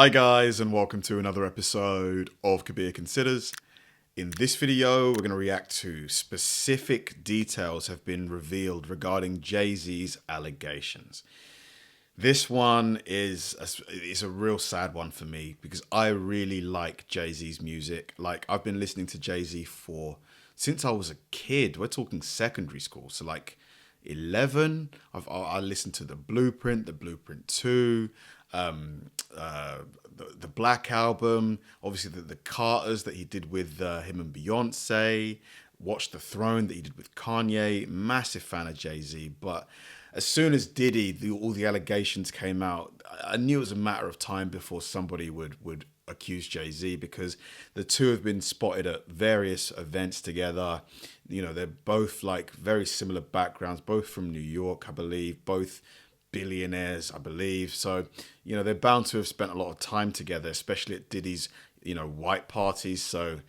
Hi guys, and welcome to another episode of Kabir Considers. In this video, we're going to react to specific details have been revealed regarding Jay-Z's allegations. This one is a real sad one for me because I really like Jay-Z's music. Like, I've been listening to Jay-Z since I was a kid. We're talking secondary school, so like 11. I listened to the Blueprint 2, the Black Album, obviously the Carters that he did with him and Beyonce, Watch the Throne that he did with Kanye. Massive fan of Jay-Z, but as soon as Diddy, all the allegations came out, I knew it was a matter of time before somebody would accuse Jay-Z, because the two have been spotted at various events together. You know, they're both like very similar backgrounds, both from New York, I believe, both billionaires, I believe. So, you know, they're bound to have spent a lot of time together, especially at Diddy's, white parties. So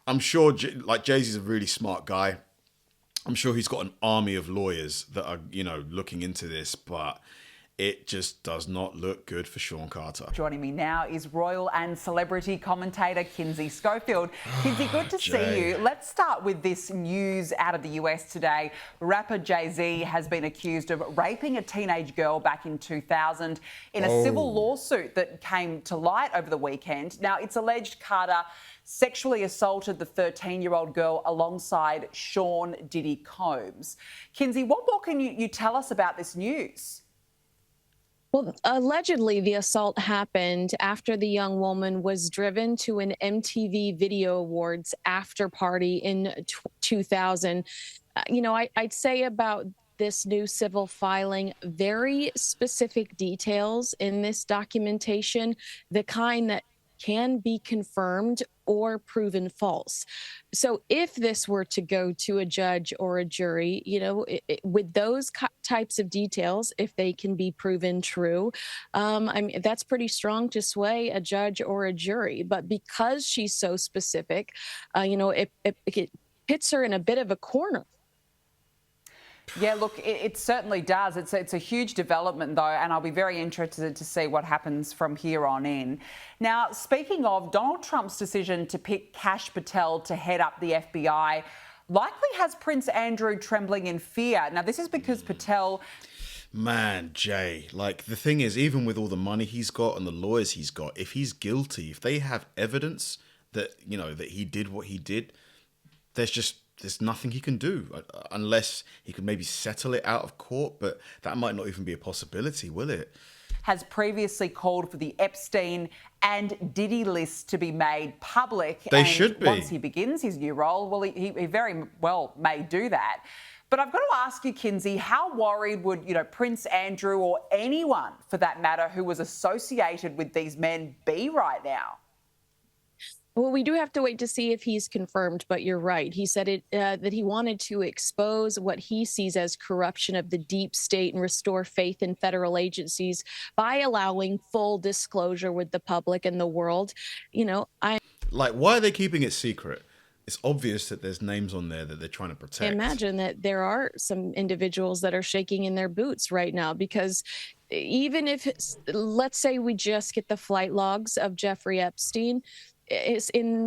I'm sure, like, Jay-Z's a really smart guy. I'm sure he's got an army of lawyers that are, looking into this, but it just does not look good for Sean Carter. Joining me now is royal and celebrity commentator Kinsey Schofield. Kinsey, good to see you. Let's start with this news out of the US today. Rapper Jay-Z has been accused of raping a teenage girl back in 2000 in a civil lawsuit that came to light over the weekend. Now, it's alleged Carter sexually assaulted the 13-year-old girl alongside Sean Diddy Combs. Kinsey, what more can you tell us about this news? Well, allegedly, the assault happened after the young woman was driven to an MTV Video Awards after party in 2000. I'd say about this new civil filing, very specific details in this documentation, the kind that can be confirmed or proven false. So if this were to go to a judge or a jury, with those types of details, if they can be proven true, that's pretty strong to sway a judge or a jury. But because she's so specific, it pits her in a bit of a corner. Yeah, look, it certainly does. It's a huge development, though, and I'll be very interested to see what happens from here on in. Now, speaking of Donald Trump's decision to pick Kash Patel to head up the FBI, likely has Prince Andrew trembling in fear. Now, this is because Patel... Man, Jay, like, the thing is, even with all the money he's got and the lawyers he's got, if he's guilty, if they have evidence that, that he did what he did, there's nothing he can do unless he could maybe settle it out of court, but that might not even be a possibility, will it? Has previously called for the Epstein and Diddy lists to be made public. They should be. Once he begins his new role, well, he very well may do that. But I've got to ask you, Kinsey, how worried would, Prince Andrew or anyone, for that matter, who was associated with these men be right now? Well, we do have to wait to see if he's confirmed, but you're right. He said that he wanted to expose what he sees as corruption of the deep state and restore faith in federal agencies by allowing full disclosure with the public and the world. Like, why are they keeping it secret? It's obvious that there's names on there that they're trying to protect. I imagine that there are some individuals that are shaking in their boots right now, because even if, let's say, we just get the flight logs of Jeffrey Epstein,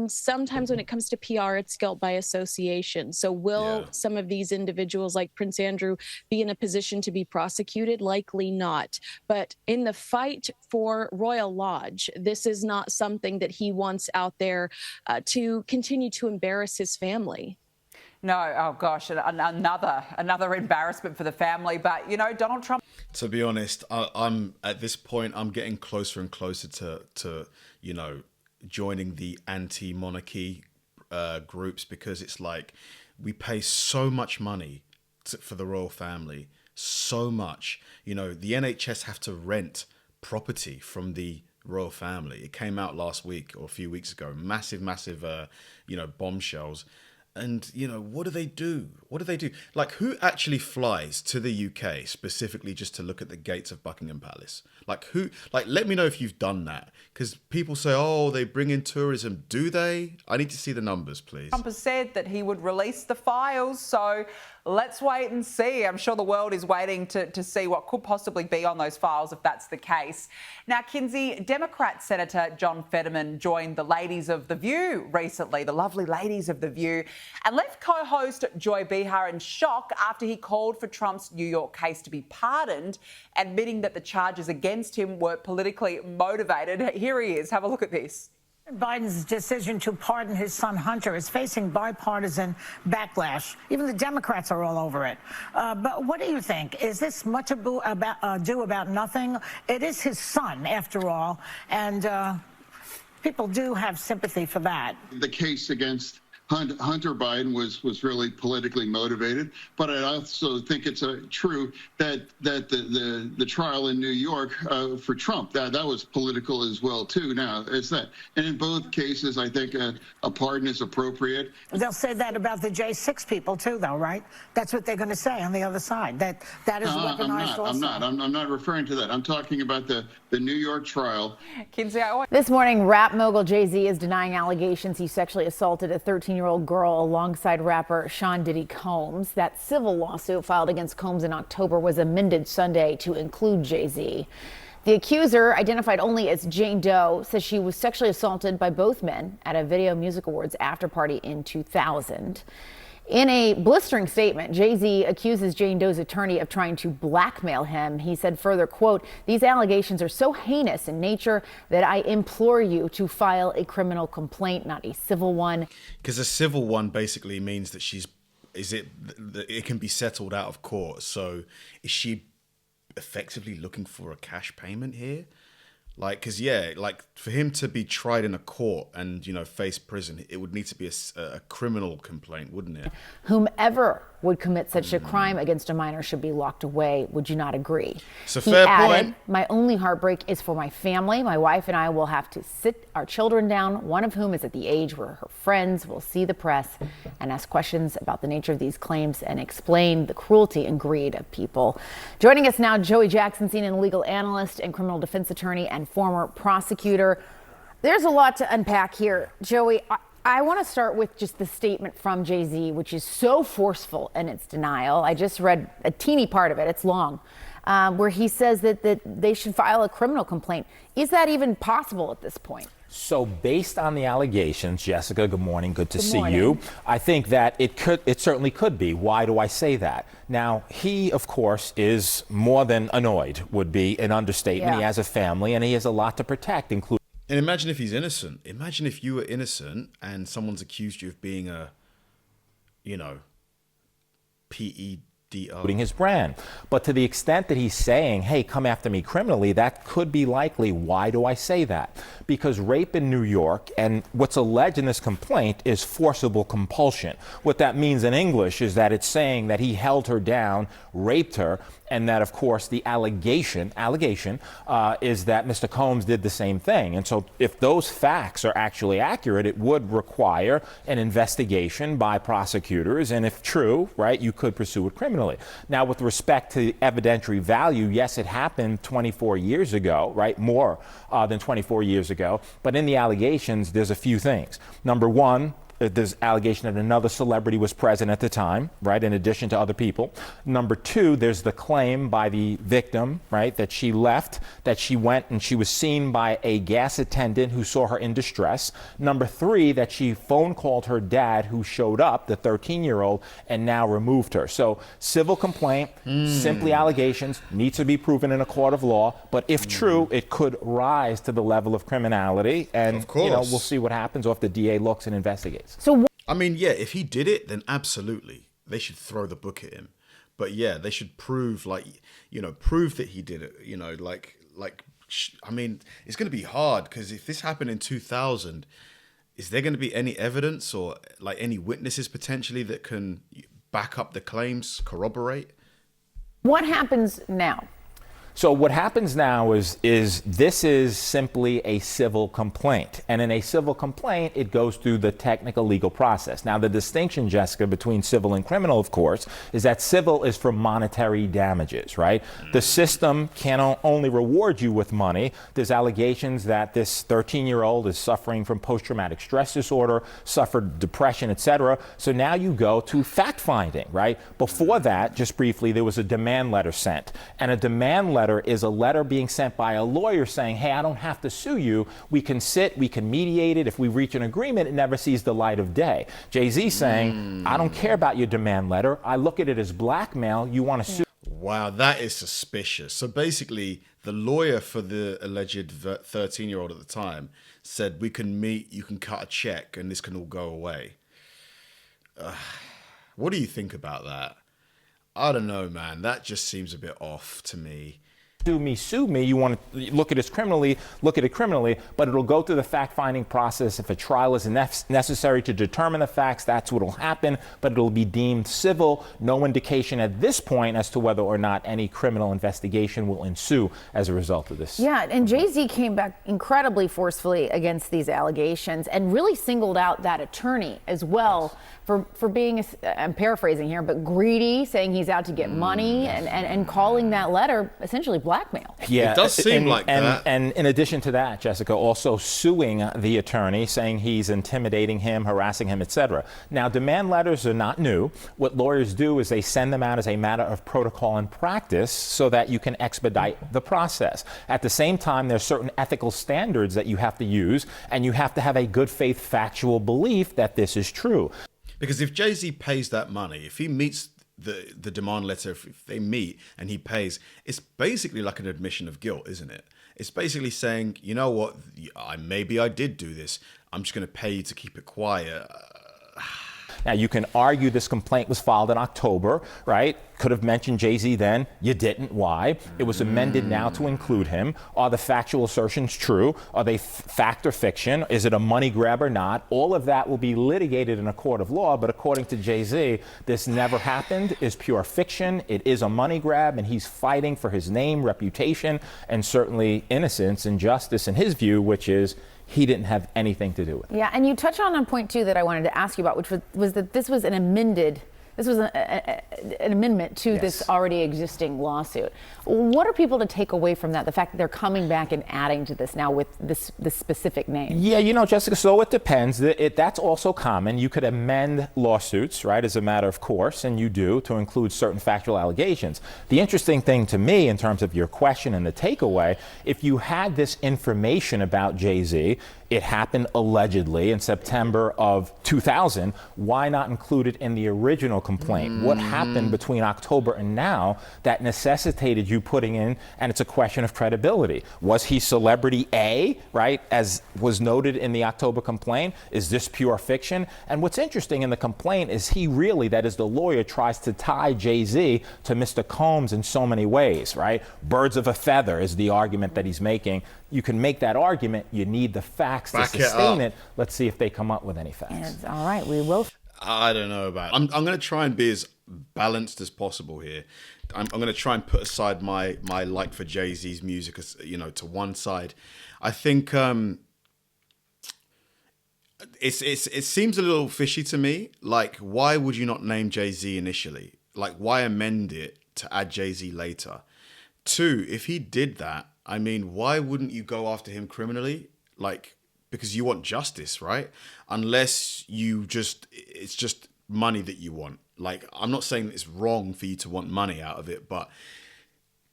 sometimes when it comes to PR, it's guilt by association. So will some of these individuals like Prince Andrew be in a position to be prosecuted? Likely not. But in the fight for Royal Lodge, this is not something that he wants out there to continue to embarrass his family. No, oh gosh, another embarrassment for the family. But, Donald Trump... To be honest, I'm at this point, I'm getting closer and closer to joining the anti-monarchy groups, because it's like we pay so much money for the royal family, so much. The NHS have to rent property from the royal family. It came out last week or a few weeks ago. Massive bombshells. And, what do they do? What do they do? Like, who actually flies to the UK specifically just to look at the gates of Buckingham Palace? Like, let me know if you've done that. Because people say, oh, they bring in tourism. Do they? I need to see the numbers, please. Trump has said that he would release the files. So Let's wait and see. I'm sure the world is waiting to see what could possibly be on those files if that's the case. Now, Kinsey, Democrat Senator John Fetterman joined the ladies of The View recently, the lovely ladies of The View, and left co-host Joy Behar in shock after he called for Trump's New York case to be pardoned, admitting that the charges against him were politically motivated. Here he is. Have a look at this. Biden's decision to pardon his son Hunter is facing bipartisan backlash. Even the Democrats are all over it. But what do you think? Is this much ado about nothing? It is his son, after all, and people do have sympathy for that. The case against Hunter Biden was really politically motivated, but I also think it's true that the trial in New York for Trump that was political as well too. Now it's that, and in both cases, I think a pardon is appropriate. They'll say that about the J6 people too, though, right? That's what they're going to say on the other side. That is weaponized. I'm not referring to that. I'm talking about the New York trial. Kinsey, this morning, rap mogul Jay-Z is denying allegations he sexually assaulted a 13-year-old girl alongside rapper Sean Diddy Combs. That civil lawsuit filed against Combs in October was amended Sunday to include Jay-Z. The accuser, identified only as Jane Doe, says she was sexually assaulted by both men at a Video Music Awards after party in 2000. In a blistering statement, Jay-Z accuses Jane Doe's attorney of trying to blackmail him. He said further, quote, "These allegations are so heinous in nature that I implore you to file a criminal complaint, not a civil one." Because a civil one basically means that it can be settled out of court. So is she effectively looking for a cash payment here? Like, because, yeah, like for him to be tried in a court and, face prison, it would need to be a criminal complaint, wouldn't it? Whomever would commit such a crime against a minor should be locked away. Would you not agree? It's a fair point. My only heartbreak is for my family. My wife and I will have to sit our children down, one of whom is at the age where her friends will see the press and ask questions about the nature of these claims and explain the cruelty and greed of people. Joining us now, Joey Jackson, CNN legal analyst and criminal defense attorney and former prosecutor. There's a lot to unpack here. Joey, I want to start with just the statement from Jay-Z, which is so forceful in its denial. I just read a teeny part of it. It's long, where he says that they should file a criminal complaint. Is that even possible at this point? So based on the allegations, Jessica, good morning. Good to see you. I think that it certainly could be. Why do I say that? Now, he, of course, is more than annoyed, would be an understatement. Yeah. He has a family and he has a lot to protect, including. And imagine if he's innocent. Imagine if you were innocent and someone's accused you of being a, PEDO. Including his brand. But to the extent that he's saying, hey, come after me criminally, that could be likely. Why do I say that? Because rape in New York, and what's alleged in this complaint, is forcible compulsion. What that means in English is that it's saying that he held her down, raped her, and that, of course, the allegation is that Mr. Combs did the same thing. And so if those facts are actually accurate, it would require an investigation by prosecutors. And if true, right, you could pursue it criminally. Now, with respect to evidentiary value, yes, it happened 24 years ago, right, more than 24 years ago. But in the allegations, there's a few things. Number one, there's allegation that another celebrity was present at the time, right, in addition to other people. Number two, there's the claim by the victim, right, that she left, that she went and she was seen by a gas attendant who saw her in distress. Number three, that she phone called her dad, who showed up, the 13-year-old, and now removed her. So civil complaint, simply allegations, needs to be proven in a court of law. But if true, it could rise to the level of criminality. And, of course, we'll see what happens, or if the DA looks and investigates. So, I mean, yeah, if he did it, then absolutely they should throw the book at him. But yeah, they should prove, prove that he did it. I mean, it's going to be hard because if this happened in 2000, is there going to be any evidence or any witnesses potentially that can back up the claims, corroborate? what happens now? So what happens now is this is simply a civil complaint. And in a civil complaint, it goes through the technical legal process. Now, the distinction, Jessica, between civil and criminal, of course, is that civil is for monetary damages, right? The system can only reward you with money. There's allegations that this 13-year-old is suffering from post-traumatic stress disorder, suffered depression, etc. So now you go to fact-finding, right? Before that, just briefly, there was a demand letter sent. And a demand letter is a letter being sent by a lawyer saying, hey, I don't have to sue you. We can sit, we can mediate it. If we reach an agreement, it never sees the light of day. Jay-Z saying, I don't care about your demand letter. I look at it as blackmail. You want to sue. Wow, that is suspicious. So basically, the lawyer for the alleged 13-year-old at the time said, we can meet, you can cut a check, and this can all go away. What do you think about that? I don't know, man. That just seems a bit off to me. Sue me, you want to look at it criminally, but it'll go through the fact-finding process. If a trial is necessary to determine the facts, that's what will happen, but it'll be deemed civil. No indication at this point as to whether or not any criminal investigation will ensue as a result of this. Yeah, and Jay-Z came back incredibly forcefully against these allegations and really singled out that attorney as well for being, I'm paraphrasing here, but greedy, saying he's out to get money and calling that letter essentially blackmail. Yeah, it does seem like that. And in addition to that, Jessica, also suing the attorney, saying he's intimidating him, harassing him, etc. Now, demand letters are not new. What lawyers do is they send them out as a matter of protocol and practice so that you can expedite the process. At the same time, there's certain ethical standards that you have to use, and you have to have a good faith factual belief that this is true. Because if Jay-Z pays that money, if he meets the demand letter, if they meet and he pays, it's basically like an admission of guilt, isn't it? It's basically saying, you know what, maybe I did do this. I'm just going to pay you to keep it quiet. Now, you can argue this complaint was filed in October, right? Could have mentioned Jay-Z then. You didn't. Why? It was amended now to include him. Are the factual assertions true? Are they fact or fiction? Is it a money grab or not? All of that will be litigated in a court of law, but according to Jay-Z, this never happened, is pure fiction. It is a money grab, and he's fighting for his name, reputation, and certainly innocence and justice in his view, which is he didn't have anything to do with it. Yeah, and you touched on a point, too, that I wanted to ask you about, which was that this was an amendment to this already existing lawsuit. What are people to take away from that, the fact that they're coming back and adding to this now with this specific name? Yeah, you know, Jessica, so it depends. That's also common. You could amend lawsuits, right, as a matter of course, and you do, to include certain factual allegations. The interesting thing to me in terms of your question and the takeaway, if you had this information about Jay-Z, it happened allegedly in September of 2000, why not include it in the original complaint? What happened between October and now that necessitated you putting in, and it's a question of credibility. Was he celebrity A, right, as was noted in the October complaint? Is this pure fiction? And what's interesting in the complaint is he really, that is the lawyer, tries to tie Jay-Z to Mr. Combs in so many ways, right? Birds of a feather is the argument that he's making. You can make that argument. You need the facts to sustain it. Let's see if they come up with any facts. All right, we will. I don't know about it. I'm going to try and be as balanced as possible here. I'm going to try and put aside my like for Jay-Z's music, you know, to one side. I think it seems a little fishy to me. Like, why would you not name Jay-Z initially? Like, why amend it to add Jay-Z later? Two, if he did that, I mean, why wouldn't you go after him criminally? Like, because you want justice, right? Unless it's just money that you want. Like, I'm not saying it's wrong for you to want money out of it, but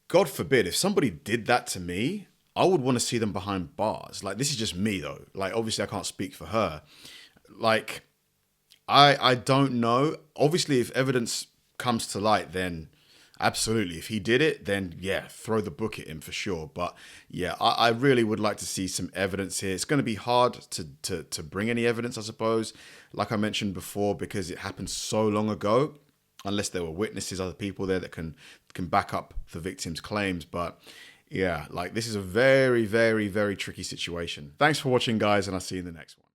God forbid, if somebody did that to me, I would want to see them behind bars. Like, this is just me though. Like, obviously I can't speak for her. Like, I don't know. Obviously, if evidence comes to light, then absolutely. If he did it, then yeah, throw the book at him for sure. But yeah, I really would like to see some evidence here. It's going to be hard to bring any evidence, I suppose, like I mentioned before, because it happened so long ago, unless there were witnesses, other people there that can back up the victim's claims. But yeah, like, this is a very, very, very tricky situation. Thanks for watching, guys, and I'll see you in the next one.